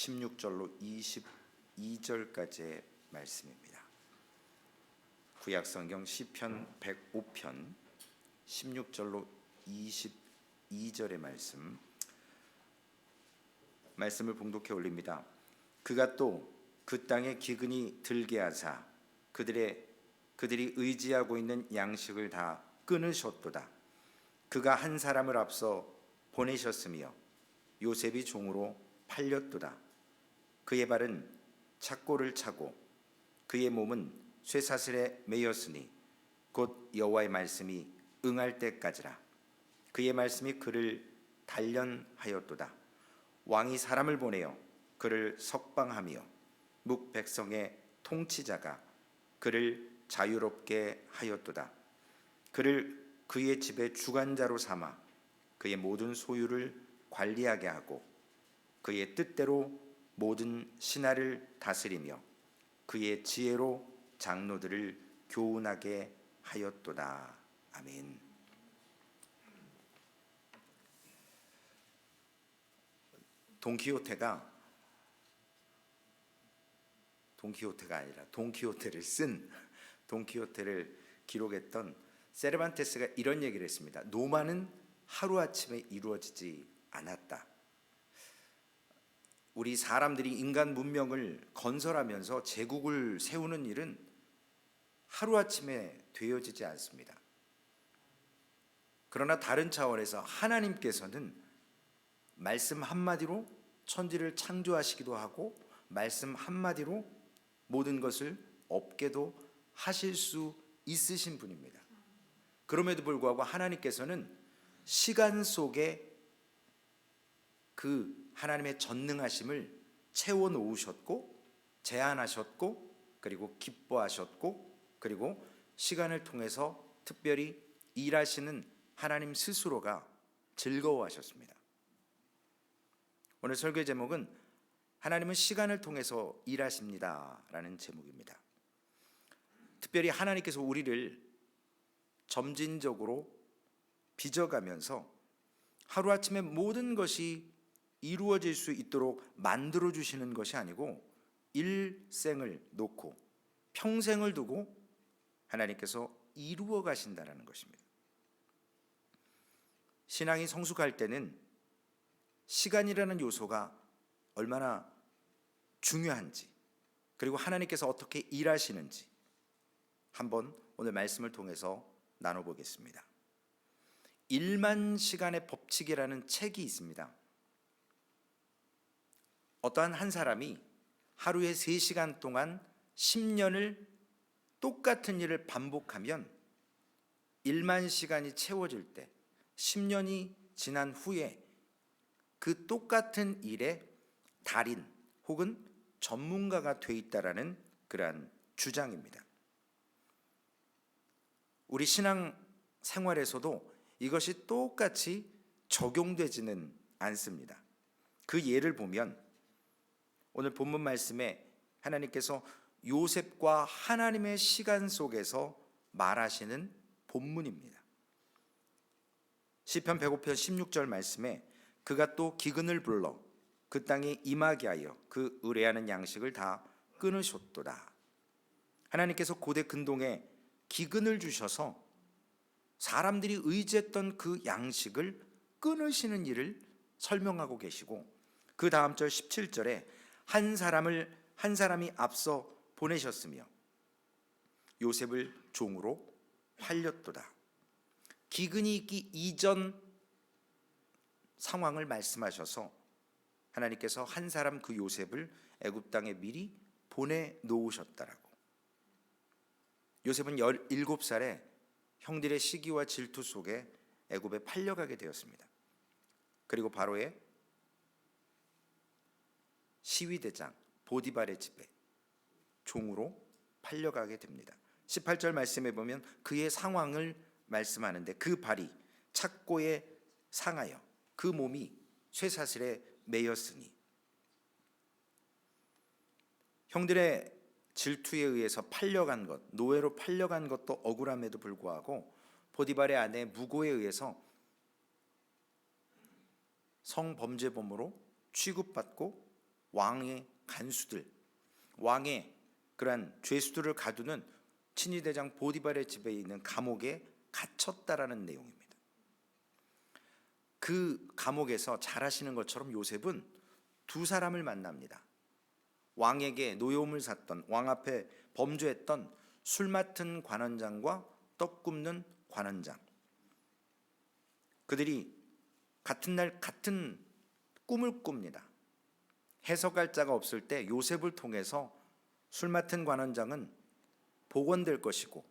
16절로 22절까지의 말씀입니다. 구약성경 시편 105편 16절로 22절의 말씀을 봉독해 올립니다. 그가 또 그 땅에 기근이 들게 하사 그들이 의지하고 있는 양식을 다 끊으셨도다. 그가 한 사람을 앞서 보내셨으며 요셉이 종으로 팔렸도다. 그의 발은 착고를 차고 그의 몸은 쇠사슬에 매였으니 곧 여호와의 말씀이 응할 때까지라. 그의 말씀이 그를 단련하였도다. 왕이 사람을 보내어 그를 석방하며 묵 백성의 통치자가 그를 자유롭게 하였도다. 그를 그의 집의 주관자로 삼아 그의 모든 소유를 관리하게 하고 그의 뜻대로 모든 신하를 다스리며 그의 지혜로 장로들을 교훈하게 하였도다. 아멘. 돈키호테를 기록했던 세르반테스가 이런 얘기를 했습니다. 노마는 하루아침에 이루어지지 않았다. 우리 사람들이 인간 문명을 건설하면서 제국을 세우는 일은 하루아침에 되어지지 않습니다. 그러나 다른 차원에서 하나님께서는 말씀 한마디로 천지를 창조하시기도 하고 말씀 한마디로 모든 것을 없게도 하실 수 있으신 분입니다. 그럼에도 불구하고 하나님께서는 시간 속에 그 하나님의 전능하심을 채워놓으셨고 제한하셨고 그리고 기뻐하셨고 그리고 시간을 통해서 특별히 일하시는 하나님 스스로가 즐거워하셨습니다. 오늘 설교 제목은 하나님은 시간을 통해서 일하십니다 라는 제목입니다. 특별히 하나님께서 우리를 점진적으로 빚어가면서 하루아침에 모든 것이 이루어질 수 있도록 만들어주시는 것이 아니고 일생을 놓고 평생을 두고 하나님께서 이루어 가신다는 것입니다. 신앙이 성숙할 때는 시간이라는 요소가 얼마나 중요한지 그리고 하나님께서 어떻게 일하시는지 한번 오늘 말씀을 통해서 나눠보겠습니다. 1만 시간의 법칙이라는 책이 있습니다. 어떠한 한 사람이 하루에 3시간 동안 10년을 똑같은 일을 반복하면 1만 시간이 채워질 때 10년이 지난 후에 그 똑같은 일에 달인 혹은 전문가가 돼 있다라는 그러한 주장입니다. 우리 신앙 생활에서도 이것이 똑같이 적용되지는 않습니다. 그 예를 보면 오늘 본문 말씀에 하나님께서 요셉과 하나님의 시간 속에서 말하시는 본문입니다. 시편 105편 16절 말씀에 그가 또 기근을 불러 그 땅에 임하게 하여 그 의뢰하는 양식을 다 끊으셨도다. 하나님께서 고대 근동에 기근을 주셔서 사람들이 의지했던 그 양식을 끊으시는 일을 설명하고 계시고 그 다음 절 17절에 한 사람이 앞서 보내셨으며 요셉을 종으로 팔렸도다. 기근이 있기 이전 상황을 말씀하셔서 하나님께서 한 사람 그 요셉을 애굽 땅에 미리 보내놓으셨다라고. 요셉은 17살에 형들의 시기와 질투 속에 애굽에 팔려가게 되었습니다. 그리고 바로의 시위대장 보디발의 집에 종으로 팔려가게 됩니다. 18절 말씀에 보면 그의 상황을 말씀하는데 그 발이 착고에 상하여 그 몸이 쇠사슬에 매였으니 형들의 질투에 의해서 팔려간 것, 노예로 팔려간 것도 억울함에도 불구하고 보디발의 아내 무고에 의해서 성범죄범으로 취급받고 왕의 간수들, 왕의 그러한 죄수들을 가두는 친위대장 보디발의 집에 있는 감옥에 갇혔다라는 내용입니다. 그 감옥에서 잘 아시는 것처럼 요셉은 두 사람을 만납니다. 왕에게 노여움을 샀던, 왕 앞에 범죄했던 술 맡은 관원장과 떡 굽는 관원장. 그들이 같은 날 같은 꿈을 꿉니다. 해석할 자가 없을 때 요셉을 통해서 술 맡은 관원장은 복원될 것이고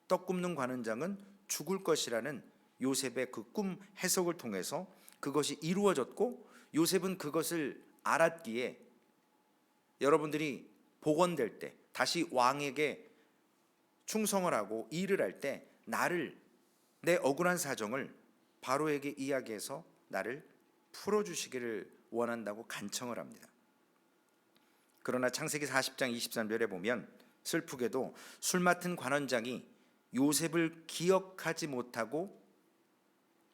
떡 굽는 관원장은 죽을 것이라는 요셉의 그 꿈 해석을 통해서 그것이 이루어졌고, 요셉은 그것을 알았기에 여러분들이 복원될 때, 다시 왕에게 충성을 하고 일을 할 때 나를, 내 억울한 사정을 바로에게 이야기해서 나를 풀어주시기를 원한다고 간청을 합니다. 그러나 창세기 40장 23절에 보면 슬프게도 술 맡은 관원장이 요셉을 기억하지 못하고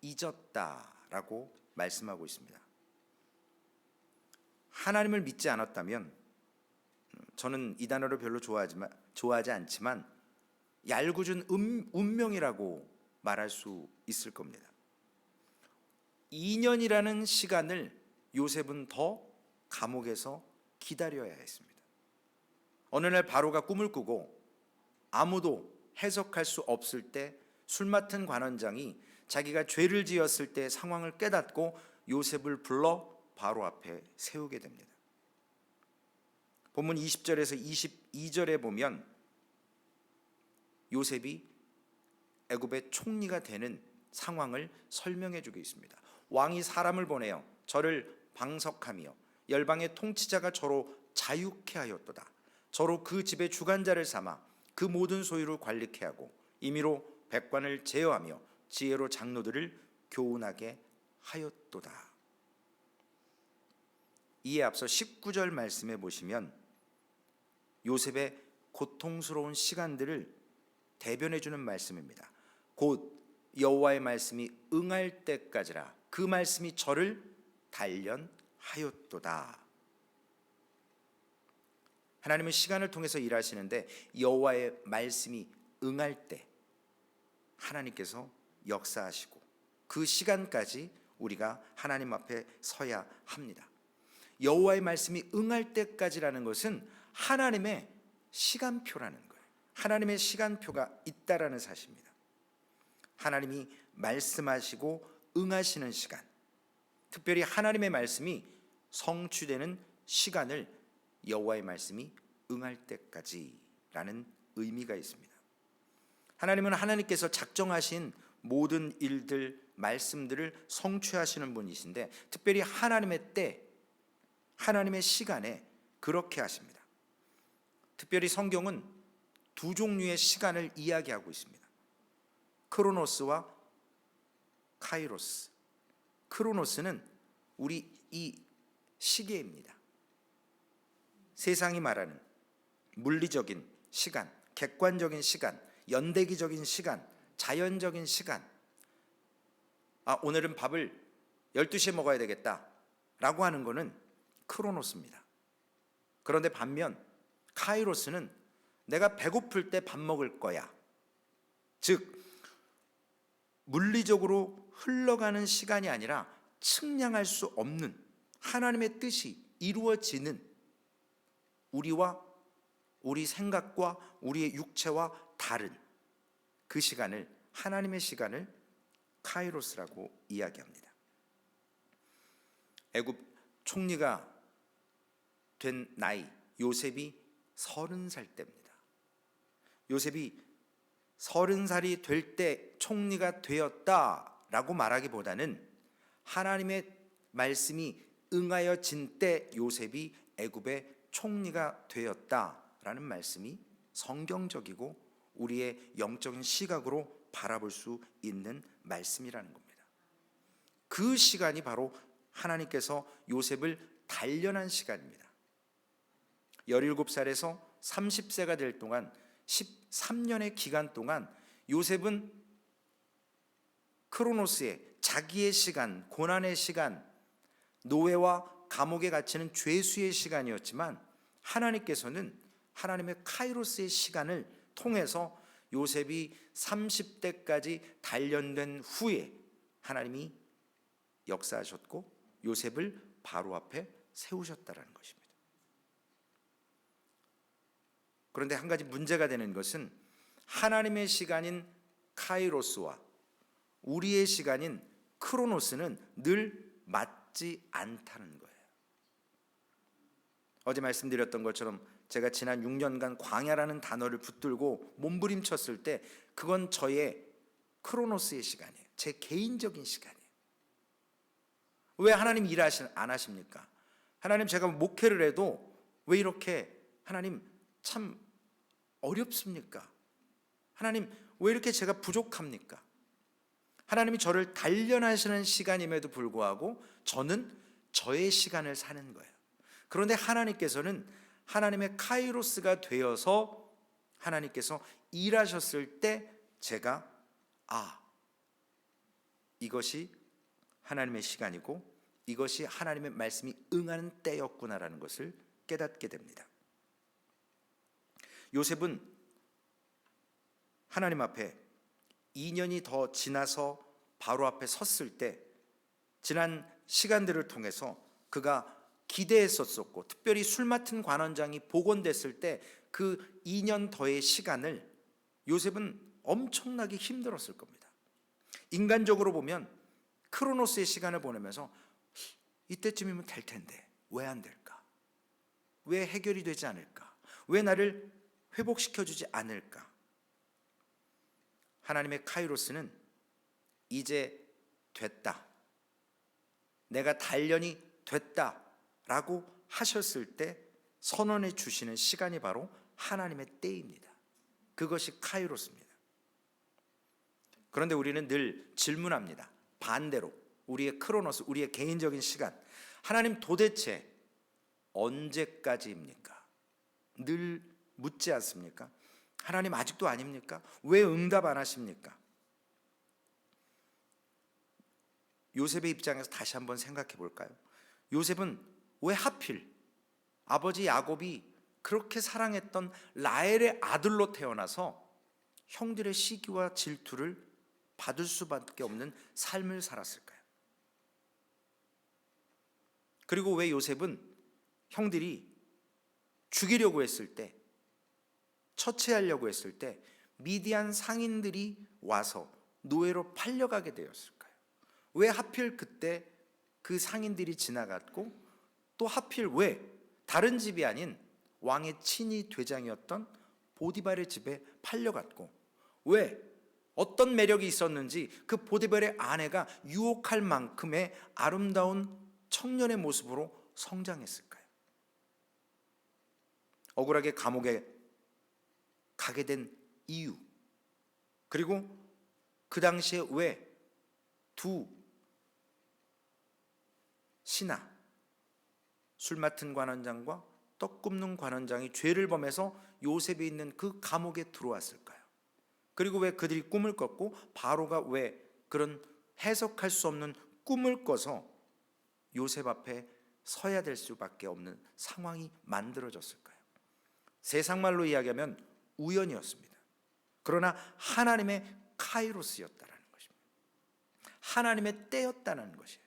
잊었다라고 말씀하고 있습니다. 하나님을 믿지 않았다면, 저는 이 단어를 별로 좋아하지 않지만 얄궂은 운명이라고 말할 수 있을 겁니다. 2년이라는 시간을 요셉은 더 감옥에서 기다려야 했습니다. 어느 날 바로가 꿈을 꾸고 아무도 해석할 수 없을 때 술 맡은 관원장이 자기가 죄를 지었을 때 상황을 깨닫고 요셉을 불러 바로 앞에 세우게 됩니다. 본문 20절에서 22절에 보면 요셉이 애굽의 총리가 되는 상황을 설명해 주고 있습니다. 왕이 사람을 보내어 저를 방석하며 열방의 통치자가 저로 자유케 하였도다. 저로 그 집의 주관자를 삼아 그 모든 소유를 관리케 하고 임의로 백관을 제어하며 지혜로 장로들을 교훈하게 하였도다. 이에 앞서 19절 말씀에 보시면 요셉의 고통스러운 시간들을 대변해 주는 말씀입니다. 곧 여호와의 말씀이 응할 때까지라 그 말씀이 저를 단련하였도다. 하나님은 시간을 통해서 일하시는데 여호와의 말씀이 응할 때 하나님께서 역사하시고 그 시간까지 우리가 하나님 앞에 서야 합니다. 여호와의 말씀이 응할 때까지라는 것은 하나님의 시간표라는 거예요. 하나님의 시간표가 있다라는 사실입니다. 하나님이 말씀하시고 응하시는 시간, 특별히 하나님의 말씀이 성취되는 시간을 여호와의 말씀이 응할 때까지라는 의미가 있습니다. 하나님은 하나님께서 작정하신 모든 일들, 말씀들을 성취하시는 분이신데 특별히 하나님의 때, 하나님의 시간에 그렇게 하십니다. 특별히 성경은 두 종류의 시간을 이야기하고 있습니다. 크로노스와 카이로스. 크로노스는 우리 이 시계입니다. 세상이 말하는 물리적인 시간, 객관적인 시간, 연대기적인 시간, 자연적인 시간. 오늘은 밥을 12시에 먹어야 되겠다 라고 하는 것은 크로노스입니다. 그런데 반면 카이로스는 내가 배고플 때 밥 먹을 거야. 즉 물리적으로 흘러가는 시간이 아니라 측량할 수 없는 하나님의 뜻이 이루어지는, 우리와 우리 생각과 우리의 육체와 다른 그 시간을, 하나님의 시간을 카이로스라고 이야기합니다. 애굽 총리가 된 나이, 요셉이 30살 때입니다. 요셉이 30살이 될 때 총리가 되었다라고 말하기보다는 하나님의 말씀이 응하여진 때 요셉이 애굽의 총리가 되었다라는 말씀이 성경적이고 우리의 영적인 시각으로 바라볼 수 있는 말씀이라는 겁니다. 그 시간이 바로 하나님께서 요셉을 단련한 시간입니다. 17살에서 30세가 될 동안 13년의 기간 동안 요셉은 크로노스의 자기의 시간, 고난의 시간, 노예와 감옥에 갇히는 죄수의 시간이었지만 하나님께서는 하나님의 카이로스의 시간을 통해서 요셉이 30대까지 단련된 후에 하나님이 역사하셨고 요셉을 바로 앞에 세우셨다라는 것입니다. 그런데 한 가지 문제가 되는 것은 하나님의 시간인 카이로스와 우리의 시간인 크로노스는 늘 맞지 않다는 거예요. 어제 말씀드렸던 것처럼 제가 지난 6년간 광야라는 단어를 붙들고 몸부림쳤을 때 그건 저의 크로노스의 시간이에요. 제 개인적인 시간이에요. 왜 하나님 일 안 하십니까? 하나님, 제가 목회를 해도 왜 이렇게 하나님 참 어렵습니까? 하나님, 왜 이렇게 제가 부족합니까? 하나님이 저를 단련하시는 시간임에도 불구하고 저는 저의 시간을 사는 거예요. 그런데 하나님께서는 하나님의 카이로스가 되어서 하나님께서 일하셨을 때 제가 이것이 하나님의 시간이고 이것이 하나님의 말씀이 응하는 때였구나라는 것을 깨닫게 됩니다. 요셉은 하나님 앞에 2년이 더 지나서 바로 앞에 섰을 때 지난 시간들을 통해서 그가 기대했었고 특별히 술 맡은 관원장이 복원됐을 때 그 2년 더의 시간을 요셉은 엄청나게 힘들었을 겁니다. 인간적으로 보면 크로노스의 시간을 보내면서 이때쯤이면 될 텐데 왜 안 될까? 왜 해결이 되지 않을까? 왜 나를 회복시켜주지 않을까? 하나님의 카이로스는 이제 됐다, 내가 단련이 됐다라고 하셨을 때 선언해 주시는 시간이 바로 하나님의 때입니다. 그것이 카이로스입니다. 그런데 우리는 늘 질문합니다. 반대로 우리의 크로노스, 우리의 개인적인 시간, 하나님 도대체 언제까지입니까? 늘 묻지 않습니까? 하나님 아직도 아닙니까? 왜 응답 안 하십니까? 요셉의 입장에서 다시 한번 생각해 볼까요? 요셉은 왜 하필 아버지 야곱이 그렇게 사랑했던 라헬의 아들로 태어나서 형들의 시기와 질투를 받을 수밖에 없는 삶을 살았을까요? 그리고 왜 요셉은 형들이 죽이려고 했을 때, 처치하려고 했을 때 미디안 상인들이 와서 노예로 팔려가게 되었을까요? 왜 하필 그때 그 상인들이 지나갔고 또 하필 왜 다른 집이 아닌 왕의 친위 대장이었던 보디발의 집에 팔려갔고 왜 어떤 매력이 있었는지 그 보디발의 아내가 유혹할 만큼의 아름다운 청년의 모습으로 성장했을까요? 억울하게 감옥에 가게 된 이유, 그리고 그 당시에 왜 두 신하, 술 맡은 관원장과 떡 굽는 관원장이 죄를 범해서 요셉이 있는 그 감옥에 들어왔을까요? 그리고 왜 그들이 꿈을 꿨고 바로가 왜 그런 해석할 수 없는 꿈을 꿔서 요셉 앞에 서야 될 수밖에 없는 상황이 만들어졌을까요? 세상 말로 이야기하면 우연이었습니다. 그러나 하나님의 카이로스였다라는 것입니다. 하나님의 때였다는 것이에요.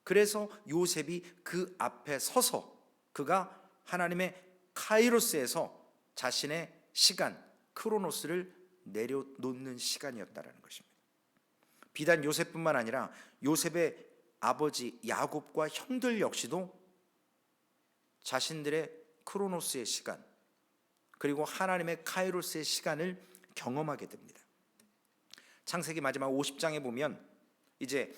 그래서 요셉이 그 앞에 서서 그가 하나님의 카이로스에서 자신의 시간, 크로노스를 내려놓는 시간이었다라는 것입니다. 비단 요셉뿐만 아니라 요셉의 아버지 야곱과 형들 역시도 자신들의 크로노스의 시간, 그리고 하나님의 카이로스의 시간을 경험하게 됩니다. 창세기 마지막 50장에 보면 이제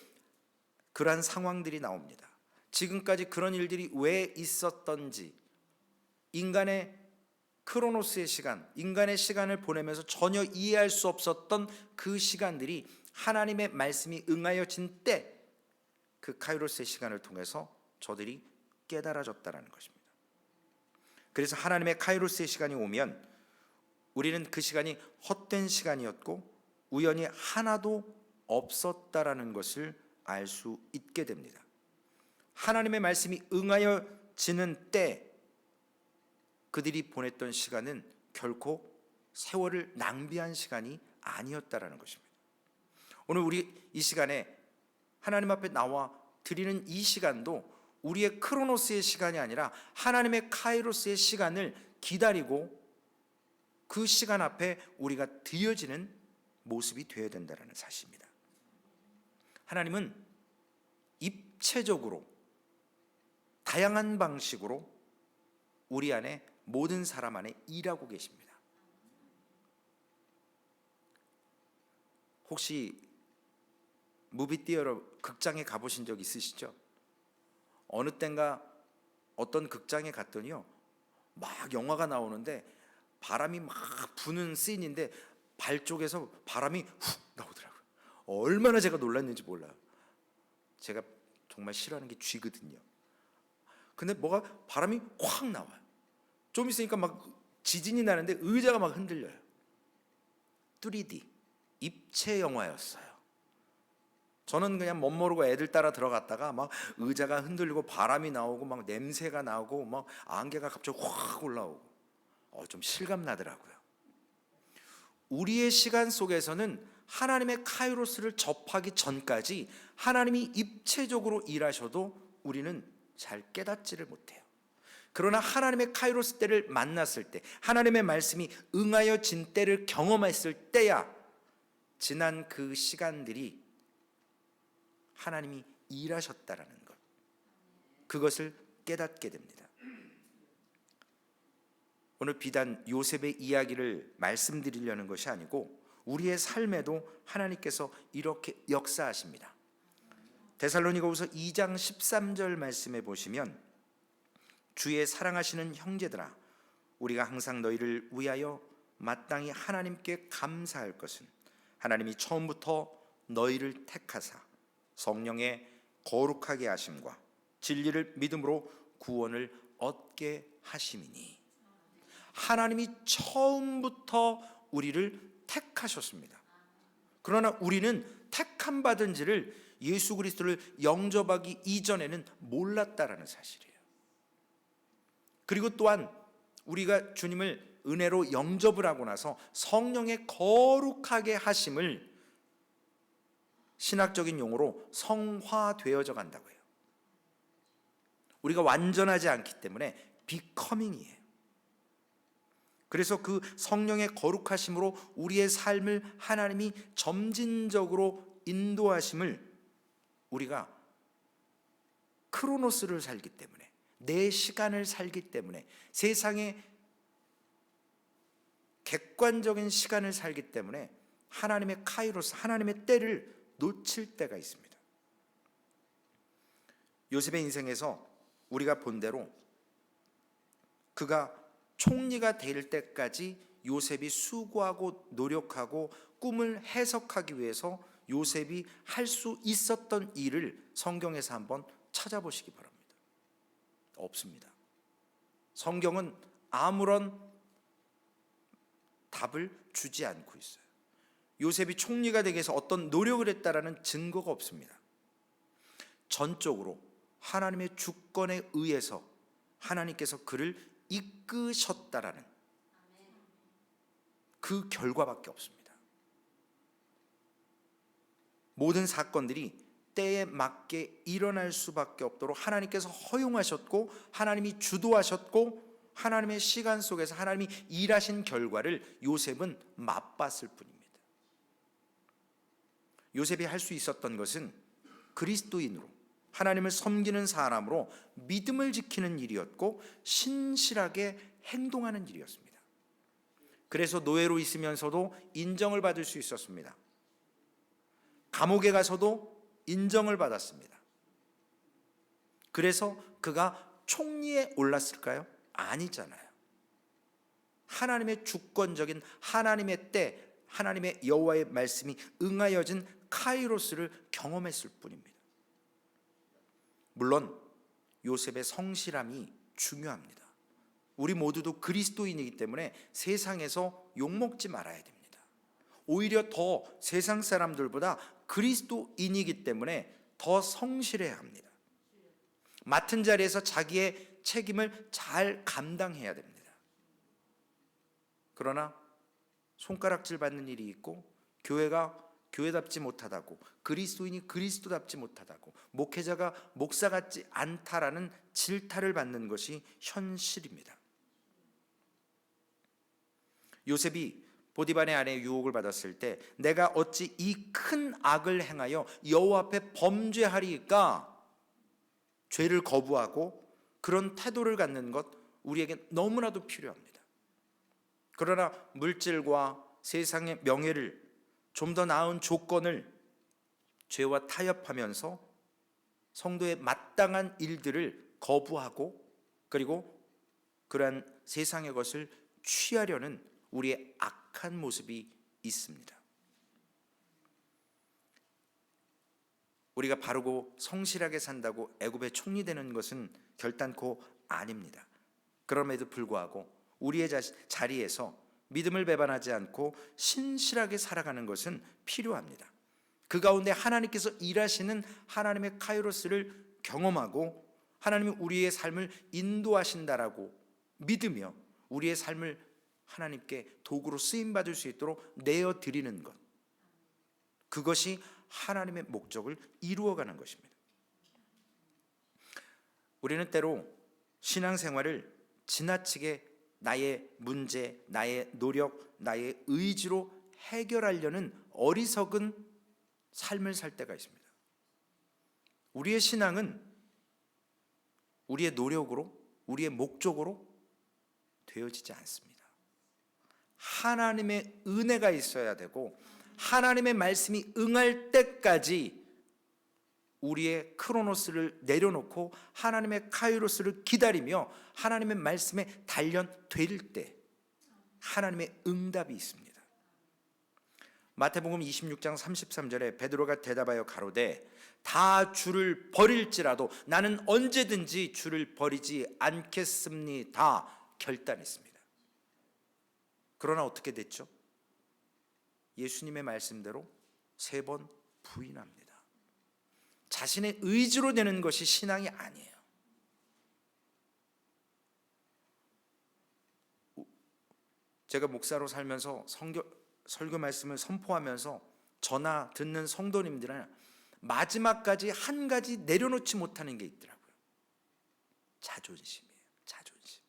그러한 상황들이 나옵니다. 지금까지 그런 일들이 왜 있었던지, 인간의 크로노스의 시간, 인간의 시간을 보내면서 전혀 이해할 수 없었던 그 시간들이 하나님의 말씀이 응하여진 때 그 카이로스의 시간을 통해서 저들이 깨달아졌다는 것입니다. 그래서 하나님의 카이로스의 시간이 오면 우리는 그 시간이 헛된 시간이었고 우연이 하나도 없었다라는 것을 알 수 있게 됩니다. 하나님의 말씀이 응하여지는 때 그들이 보냈던 시간은 결코 세월을 낭비한 시간이 아니었다라는 것입니다. 오늘 우리 이 시간에 하나님 앞에 나와 드리는 이 시간도 우리의 크로노스의 시간이 아니라 하나님의 카이로스의 시간을 기다리고 그 시간 앞에 우리가 드려지는 모습이 되어야 된다는 사실입니다. 하나님은 입체적으로 다양한 방식으로 우리 안에 모든 사람 안에 일하고 계십니다. 혹시 무비티어러 극장에 가보신 적 있으시죠? 어느 땐가 어떤 극장에 갔더니요, 막 영화가 나오는데 바람이 막 부는 씬인데 발 쪽에서 바람이 훅 나오더라고요. 얼마나 제가 놀랐는지 몰라요. 제가 정말 싫어하는 게 쥐거든요. 근데 뭐가 바람이 확 나와요. 좀 있으니까 막 지진이 나는데 의자가 막 흔들려요. 3D 입체 영화였어요. 저는 그냥 멋모르고 애들 따라 들어갔다가 막 의자가 흔들리고 바람이 나오고 막 냄새가 나고 막 안개가 갑자기 확 올라오고 좀 실감 나더라고요. 우리의 시간 속에서는 하나님의 카이로스를 접하기 전까지 하나님이 입체적으로 일하셔도 우리는 잘 깨닫지를 못해요. 그러나 하나님의 카이로스 때를 만났을 때, 하나님의 말씀이 응하여진 때를 경험했을 때야 지난 그 시간들이 하나님이 일하셨다라는 것, 그것을 깨닫게 됩니다. 오늘 비단 요셉의 이야기를 말씀드리려는 것이 아니고 우리의 삶에도 하나님께서 이렇게 역사하십니다. 데살로니가후서 2장 13절 말씀에 보시면, 주의 사랑하시는 형제들아, 우리가 항상 너희를 위하여 마땅히 하나님께 감사할 것은 하나님이 처음부터 너희를 택하사 성령의 거룩하게 하심과 진리를 믿음으로 구원을 얻게 하심이니. 하나님이 처음부터 우리를 택하셨습니다. 그러나 우리는 택함 받은지를 예수 그리스도를 영접하기 이전에는 몰랐다라는 사실이에요. 그리고 또한 우리가 주님을 은혜로 영접을 하고 나서 성령의 거룩하게 하심을 신학적인 용어로 성화되어져 간다고 해요. 우리가 완전하지 않기 때문에 비커밍이에요. 그래서 그 성령의 거룩하심으로 우리의 삶을 하나님이 점진적으로 인도하심을 우리가 크로노스를 살기 때문에, 내 시간을 살기 때문에, 세상의 객관적인 시간을 살기 때문에 하나님의 카이로스, 하나님의 때를 놓칠 때가 있습니다. 요셉의 인생에서 우리가 본 대로 그가 총리가 될 때까지 요셉이 수고하고 노력하고 꿈을 해석하기 위해서 요셉이 할 수 있었던 일을 성경에서 한번 찾아보시기 바랍니다. 없습니다. 성경은 아무런 답을 주지 않고 있어요. 요셉이 총리가 되기 위해서 어떤 노력을 했다라는 증거가 없습니다. 전적으로 하나님의 주권에 의해서 하나님께서 그를 이끄셨다라는 그 결과밖에 없습니다. 모든 사건들이 때에 맞게 일어날 수밖에 없도록 하나님께서 허용하셨고, 하나님이 주도하셨고, 하나님의 시간 속에서 하나님이 일하신 결과를 요셉은 맛봤을 뿐입니다. 요셉이 할 수 있었던 것은 그리스도인으로, 하나님을 섬기는 사람으로 믿음을 지키는 일이었고 신실하게 행동하는 일이었습니다. 그래서 노예로 있으면서도 인정을 받을 수 있었습니다. 감옥에 가서도 인정을 받았습니다. 그래서 그가 총리에 올랐을까요? 아니잖아요. 하나님의 주권적인 하나님의 때, 하나님의 여호와의 말씀이 응하여진 카이로스를 경험했을 뿐입니다. 물론 요셉의 성실함이 중요합니다. 우리 모두도 그리스도인이기 때문에 세상에서 욕먹지 말아야 됩니다. 오히려 더 세상 사람들보다 그리스도인이기 때문에 더 성실해야 합니다. 맡은 자리에서 자기의 책임을 잘 감당해야 됩니다. 그러나 손가락질 받는 일이 있고, 교회가 교회답지 못하다고, 그리스도인이 그리스도답지 못하다고, 목회자가 목사 같지 않다라는 질타를 받는 것이 현실입니다. 요셉이 보디발의 아내의 유혹을 받았을 때 내가 어찌 이 큰 악을 행하여 여호와 앞에 범죄하리까, 죄를 거부하고 그런 태도를 갖는 것 우리에게 너무나도 필요합니다. 그러나 물질과 세상의 명예를, 좀 더 나은 조건을 죄와 타협하면서 성도의 마땅한 일들을 거부하고, 그리고 그러한 세상의 것을 취하려는 우리의 악한 모습이 있습니다. 우리가 바르고 성실하게 산다고 애굽의 총리 되는 것은 결단코 아닙니다. 그럼에도 불구하고 우리의 자리에서 믿음을 배반하지 않고 신실하게 살아가는 것은 필요합니다. 그 가운데 하나님께서 일하시는 하나님의 카이로스를 경험하고 하나님이 우리의 삶을 인도하신다라고 믿으며 우리의 삶을 하나님께 도구로 쓰임받을 수 있도록 내어드리는 것, 그것이 하나님의 목적을 이루어가는 것입니다. 우리는 때로 신앙생활을 지나치게 나의 문제, 나의 노력, 나의 의지로 해결하려는 어리석은 삶을 살 때가 있습니다. 우리의 신앙은 우리의 노력으로, 우리의 목적으로 되어지지 않습니다. 하나님의 은혜가 있어야 되고 하나님의 말씀이 응할 때까지 우리의 크로노스를 내려놓고 하나님의 카이로스를 기다리며 하나님의 말씀에 단련될 때 하나님의 응답이 있습니다. 마태복음 26장 33절에 베드로가 대답하여 가로되 다 주를 버릴지라도 나는 언제든지 주를 버리지 않겠습니다 결단했습니다. 그러나 어떻게 됐죠? 예수님의 말씀대로 3번 부인합니다. 자신의 의지로 되는 것이 신앙이 아니에요. 제가 목사로 살면서 설교 말씀을 선포하면서 전화 듣는 성도님들은 마지막까지 한 가지 내려놓지 못하는 게 있더라고요. 자존심이에요. 자존심.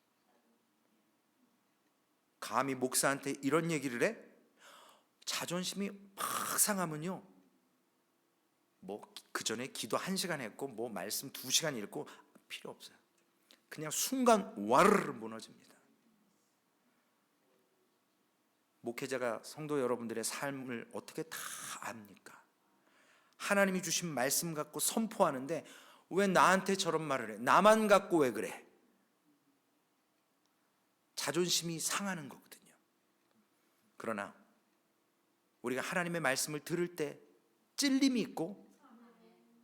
감히 목사한테 이런 얘기를 해? 자존심이 막 상하면요, 그 전에 기도 1시간 했고 말씀 2시간 읽고 필요 없어요. 그냥 순간 와르르 무너집니다. 목회자가 성도 여러분들의 삶을 어떻게 다 압니까? 하나님이 주신 말씀 갖고 선포하는데 왜 나한테 저런 말을 해? 나만 갖고 왜 그래? 자존심이 상하는 거거든요. 그러나 우리가 하나님의 말씀을 들을 때 찔림이 있고,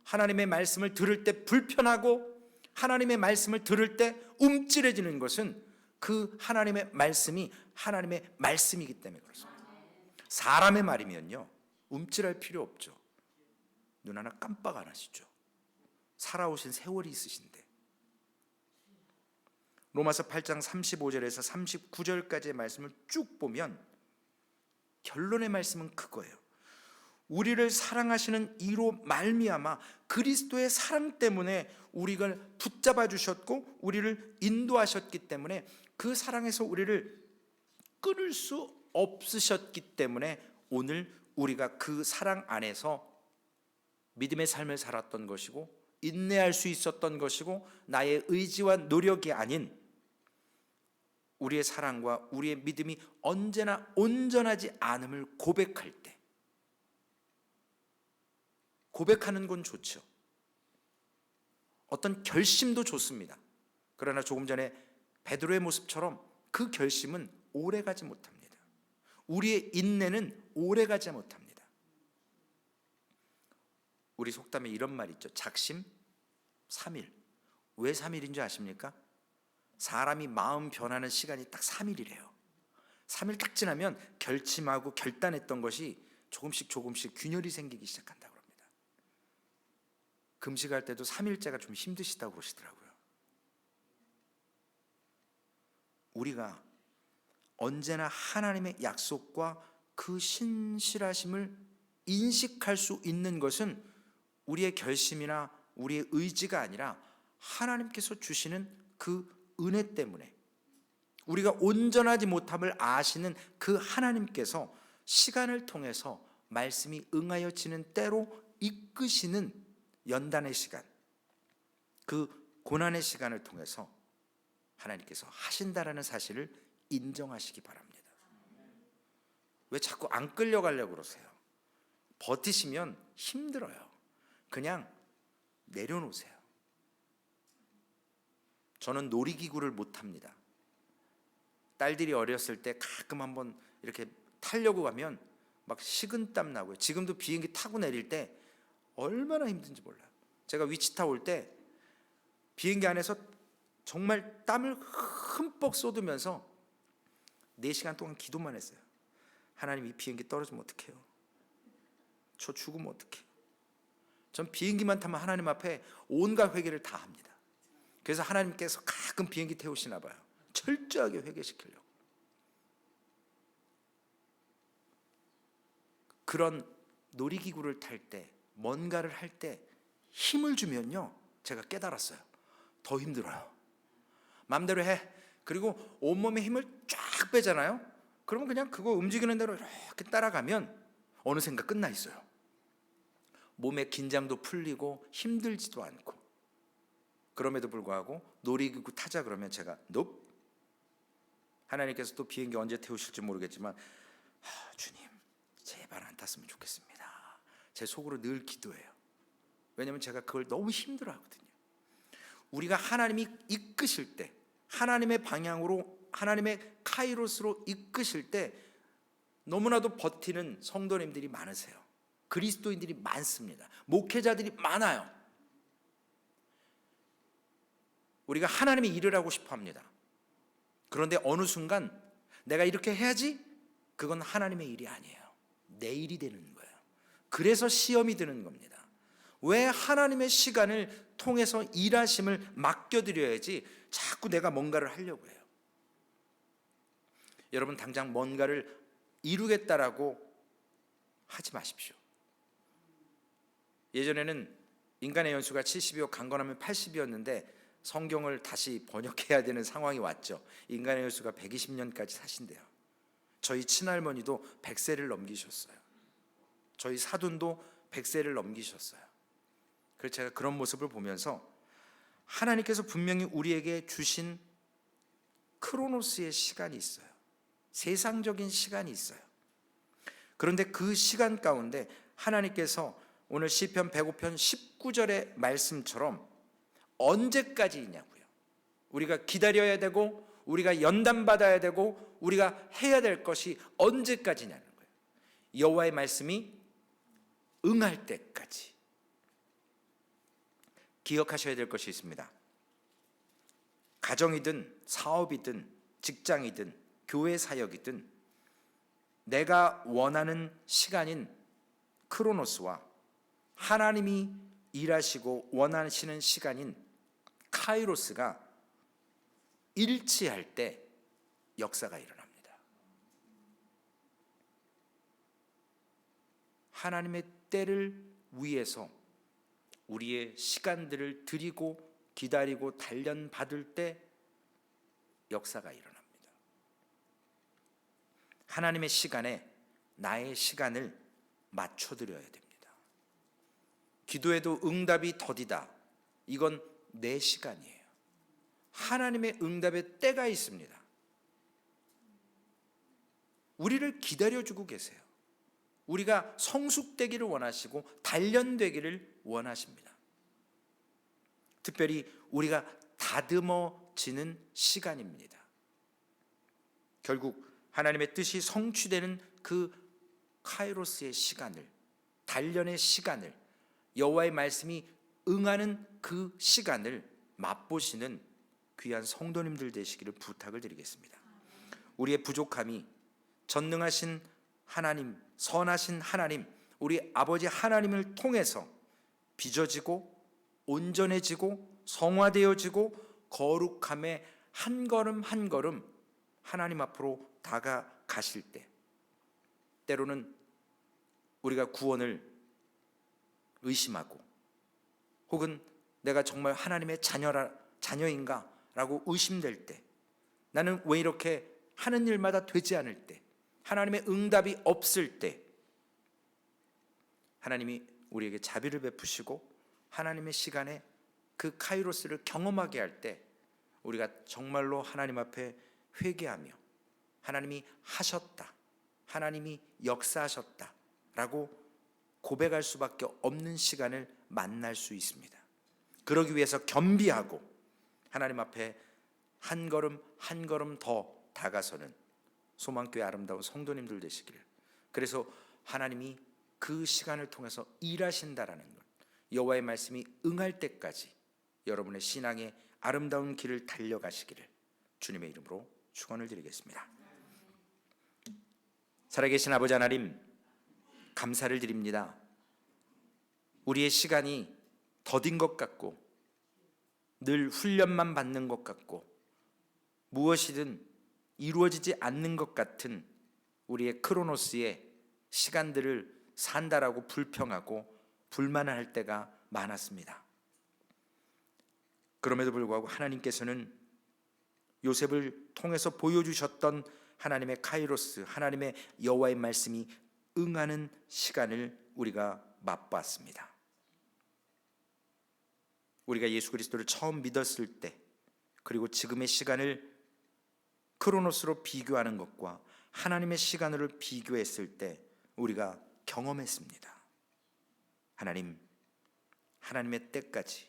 하나님의 말씀을 들을 때 불편하고, 하나님의 말씀을 들을 때 움찔해지는 것은 그 하나님의 말씀이 하나님의 말씀이기 때문에 그렇습니다. 사람의 말이면요 움찔할 필요 없죠. 눈 하나 깜빡 안 하시죠. 살아오신 세월이 있으신데. 로마서 8장 35절에서 39절까지의 말씀을 쭉 보면 결론의 말씀은 그거예요. 우리를 사랑하시는 이로 말미암아 그리스도의 사랑 때문에 우리를 붙잡아 주셨고 우리를 인도하셨기 때문에 그 사랑에서 우리를 끊을 수 없으셨기 때문에 오늘 우리가 그 사랑 안에서 믿음의 삶을 살았던 것이고 인내할 수 있었던 것이고 나의 의지와 노력이 아닌 우리의 사랑과 우리의 믿음이 언제나 온전하지 않음을 고백할 때, 고백하는 건 좋죠. 어떤 결심도 좋습니다. 그러나 조금 전에 베드로의 모습처럼 그 결심은 오래가지 못합니다. 우리의 인내는 오래가지 못합니다. 우리 속담에 이런 말이 있죠. 작심 3일. 왜 3일인 줄 아십니까? 사람이 마음 변하는 시간이 딱 3일이래요. 3일 딱 지나면 결심하고 결단했던 것이 조금씩 균열이 생기기 시작한다고 합니다. 금식할 때도 3일째가 좀 힘드시다고 그러시더라고요. 우리가 언제나 하나님의 약속과 그 신실하심을 인식할 수 있는 것은 우리의 결심이나 우리의 의지가 아니라 하나님께서 주시는 그 은혜 때문에, 우리가 온전하지 못함을 아시는 그 하나님께서 시간을 통해서 말씀이 응하여지는 때로 이끄시는 연단의 시간, 그 고난의 시간을 통해서 하나님께서 하신다라는 사실을 인정하시기 바랍니다. 왜 자꾸 안 끌려가려고 그러세요? 버티시면 힘들어요. 그냥 내려놓으세요. 저는 놀이기구를 못합니다. 딸들이 어렸을 때 가끔 한번 이렇게 타려고 가면 막 식은땀 나고요. 지금도 비행기 타고 내릴 때 얼마나 힘든지 몰라요. 제가 위치타 올 때 비행기 안에서 정말 땀을 흠뻑 쏟으면서 4시간 동안 기도만 했어요. 하나님, 이 비행기 떨어지면 어떡해요? 저 죽으면 어떡해요? 전 비행기만 타면 하나님 앞에 온갖 회개를 다 합니다. 그래서 하나님께서 가끔 비행기 태우시나 봐요. 철저하게 회개시키려고. 그런 놀이기구를 탈 때, 뭔가를 할 때 힘을 주면요, 제가 깨달았어요. 더 힘들어요. 마음대로 해. 그리고 온몸에 힘을 쫙 빼잖아요. 그러면 그냥 그거 움직이는 대로 이렇게 따라가면 어느샌가 끝나 있어요. 몸의 긴장도 풀리고 힘들지도 않고. 그럼에도 불구하고 놀이기구 타자 그러면 제가 nope. 하나님께서 또 비행기 언제 태우실지 모르겠지만 주님 제발 안 탔으면 좋겠습니다. 제 속으로 늘 기도해요. 왜냐하면 제가 그걸 너무 힘들어하거든요. 우리가 하나님이 이끄실 때, 하나님의 방향으로, 하나님의 카이로스로 이끄실 때 너무나도 버티는 성도님들이 많으세요. 그리스도인들이 많습니다. 목회자들이 많아요. 우리가 하나님의 일을 하고 싶어 합니다. 그런데 어느 순간 내가 이렇게 해야지, 그건 하나님의 일이 아니에요. 내 일이 되는 거예요. 그래서 시험이 드는 겁니다. 왜 하나님의 시간을 통해서 일하심을 맡겨드려야지 자꾸 내가 뭔가를 하려고 해요. 여러분, 당장 뭔가를 이루겠다라고 하지 마십시오. 예전에는 인간의 연수가 70이요 강건하면 80이었는데 성경을 다시 번역해야 되는 상황이 왔죠. 인간의 연수가 120년까지 사신대요. 저희 친할머니도 100세를 넘기셨어요. 저희 사돈도 100세를 넘기셨어요. 그래서 제가 그런 모습을 보면서 하나님께서 분명히 우리에게 주신 크로노스의 시간이 있어요. 세상적인 시간이 있어요. 그런데 그 시간 가운데 하나님께서 오늘 시편 105편 19절의 말씀처럼 언제까지이냐고요. 우리가 기다려야 되고 우리가 연단받아야 되고 우리가 해야 될 것이 언제까지냐는 거예요. 여호와의 말씀이 응할 때까지. 기억하셔야 될 것이 있습니다. 가정이든 사업이든 직장이든 교회 사역이든 내가 원하는 시간인 크로노스와 하나님이 일하시고 원하시는 시간인 카이로스가 일치할 때 역사가 일어납니다. 하나님의 때를 위해서 우리의 시간들을 드리고 기다리고 단련받을 때 역사가 일어납니다. 하나님의 시간에 나의 시간을 맞춰드려야 됩니다. 기도에도 응답이 더디다. 이건 내 시간이에요. 하나님의 응답의 때가 있습니다. 우리를 기다려주고 계세요. 우리가 성숙되기를 원하시고 단련되기를 원하십니다. 특별히 우리가 다듬어지는 시간입니다. 결국 하나님의 뜻이 성취되는 그 카이로스의 시간을, 단련의 시간을, 여호와의 말씀이 응하는 그 시간을 맛보시는 귀한 성도님들 되시기를 부탁을 드리겠습니다. 우리의 부족함이 전능하신 하나님, 선하신 하나님, 우리 아버지 하나님을 통해서 빚어지고 온전해지고 성화되어지고 거룩함에 한 걸음 한 걸음 하나님 앞으로 다가가실 때, 때로는 우리가 구원을 의심하고 혹은 내가 정말 하나님의 자녀인가 라고 의심될 때, 나는 왜 이렇게 하는 일마다 되지 않을 때, 하나님의 응답이 없을 때, 하나님이 우리에게 자비를 베푸시고 하나님의 시간에 그 카이로스를 경험하게 할 때, 우리가 정말로 하나님 앞에 회개하며 하나님이 하셨다, 하나님이 역사하셨다 라고 고백할 수밖에 없는 시간을 만날 수 있습니다. 그러기 위해서 겸비하고 하나님 앞에 한 걸음 한 걸음 더 다가서는 소망교회 아름다운 성도님들 되시기를. 그래서 하나님이 그 시간을 통해서 일하신다라는 것, 여호와의 말씀이 응할 때까지 여러분의 신앙의 아름다운 길을 달려가시기를 주님의 이름으로 축원을 드리겠습니다. 살아계신 아버지 하나님, 감사를 드립니다. 우리의 시간이 더딘 것 같고 늘 훈련만 받는 것 같고 무엇이든 이루어지지 않는 것 같은 우리의 크로노스의 시간들을 산다라고 불평하고 불만을 할 때가 많았습니다. 그럼에도 불구하고 하나님께서는 요셉을 통해서 보여주셨던 하나님의 카이로스, 하나님의 여호와의 말씀이 응하는 시간을 우리가 맛봤습니다. 우리가 예수 그리스도를 처음 믿었을 때, 그리고 지금의 시간을 크로노스로 비교하는 것과 하나님의 시간으로 비교했을 때 우리가 경험했습니다. 하나님, 하나님의 때까지,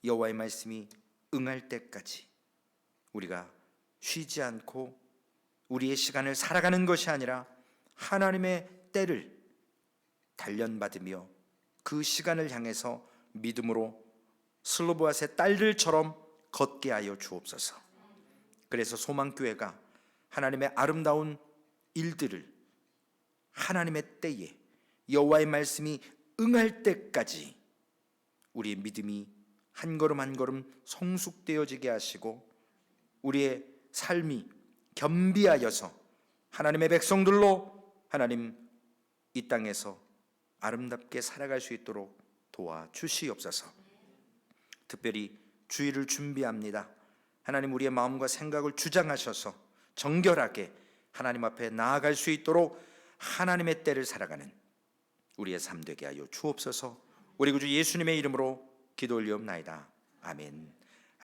여호와의 말씀이 응할 때까지 우리가 쉬지 않고 우리의 시간을 살아가는 것이 아니라 하나님의 때를 단련받으며 그 시간을 향해서 믿음으로 슬로보앗의 딸들처럼 걷게 하여 주옵소서. 그래서 소망교회가 하나님의 아름다운 일들을 하나님의 때에 여호와의 말씀이 응할 때까지 우리의 믿음이 한 걸음 한 걸음 성숙되어지게 하시고 우리의 삶이 겸비하여서 하나님의 백성들로 하나님 이 땅에서 아름답게 살아갈 수 있도록 도와주시옵소서. 특별히 주일을 준비합니다. 하나님, 우리의 마음과 생각을 주장하셔서 정결하게 하나님 앞에 나아갈 수 있도록 하나님의 때를 살아가는 우리의 삶 되게 하여 주옵소서. 우리 구주 예수님의 이름으로 기도 올리옵나이다. 아멘.